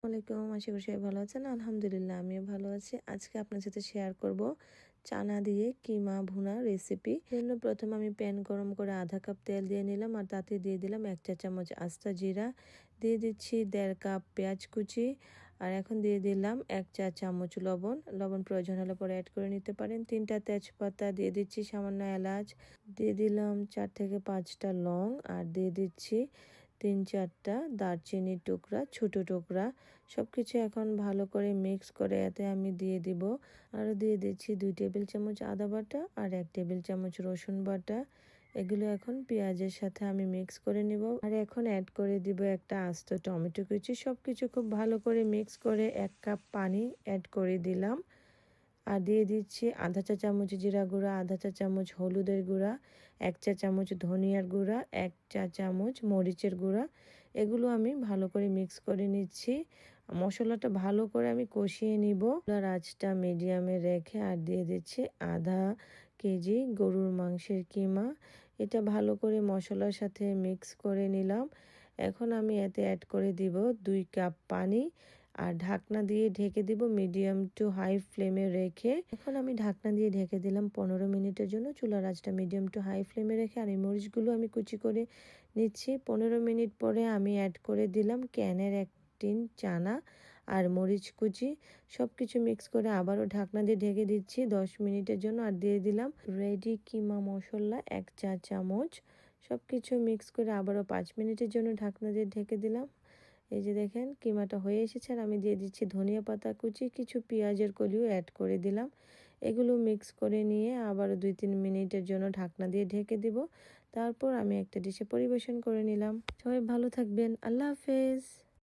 ওয়ালাইকুম, আশা করি সবাই ভালো আছেন। আলহামদুলিল্লাহ আমিও ভালো আছি। আজকে আপনার সাথে শেয়ার করব চানা দিয়ে কিমা ভুনা রেসিপি। জন্য প্রথমে আমি প্যান গরম করে আধা কাপ তেল দিয়ে নিলাম আর তাতে দিয়ে দিলাম 1 চা চামচ আস্তা জিরা, দিয়ে দিচ্ছি 1.5 কাপ পেঁয়াজ কুচি, আর এখন দিয়ে দিলাম 1 চা চামচ লবণ প্রয়োজন হলে পরে অ্যাড করে নিতে পারেন। 3টা তেজপাতা দিয়ে দিচ্ছি, সামান্য এলাচ দিয়ে দিলাম, 4 থেকে 5টা লং, আর দিয়ে দিচ্ছি 3-4টা দারচিনির টুকরা, ছোট টুকরা। সবকিছু এখন ভালো করে মিক্স করে এতে আমি দিয়ে দিব, আরও দিয়ে দিচ্ছি 2 টেবিল চামচ আদা বাটা আর 1 টেবিল চামচ রসুন বাটা। এগুলো এখন পেঁয়াজের সাথে আমি মিক্স করে নিব, আর এখন অ্যাড করে দিব একটা আস্ত টমেটো কুচি। সবকিছু খুব ভালো করে মিক্স করে 1 কাপ পানি অ্যাড করে দিলাম, আর দিয়ে দিচ্ছি আধা চা চামচ জিরা গুঁড়া, আধা চা চামচ হলুদের গুঁড়া, 1 চা চামচ ধনিয়ার গুঁড়া, 1 চা চামচ মরিচের গুঁড়া। এগুলো আমি ভালো করে মিক্স করে নিচ্ছি। মশলাটা ভালো করে আমি কষিয়ে নিব। আর আঁচটা মিডিয়ামে রেখে আর দিয়ে দিচ্ছি আধা কেজি গরুর মাংসের কিমা। এটা ভালো করে মশলার সাথে মিক্স করে নিলাম। এখন আমি এতে অ্যাড করে দিব 2 কাপ পানি, আর ঢাকনা দিয়ে ঢেকে দিব মিডিয়াম টু হাই ফ্লেমে রেখে। এখন আমি ঢাকনা দিয়ে ঢেকে দিলাম 15 মিনিটের জন্য। চুলার আঁচটা মিডিয়াম টু হাই ফ্লেমে রেখে, আর এই মরিচগুলো আমি কুচি করে নিচ্ছি। 15 মিনিট পরে আমি অ্যাড করে দিলাম ক্যানের 1 টিন চানা আর মরিচ কুচি। সব কিছু মিক্স করে আবারও ঢাকনা দিয়ে ঢেকে দিচ্ছি 10 মিনিটের জন্য, আর দিয়ে দিলাম রেডি কিমা মশলা 1 চা চামচ। সব কিছু মিক্স করে আবারও 5 মিনিটের জন্য ঢাকনা দিয়ে ঢেকে দিলাম। এই যে দেখেন কিমাটা হয়ে এসেছে, আর আমি দিয়ে দিচ্ছি ধনিয়া পাতা কুচি, কিছু পেঁয়াজের কলিও অ্যাড করে দিলাম। এগুলো মিক্স করে নিয়ে আবারও 2-3 মিনিটের জন্য ঢাকনা দিয়ে ঢেকে দিব। তারপর আমি একটা ডিশে পরিবেশন করে নিলাম। সবাই ভালো থাকবেন, আল্লাহ হাফেজ।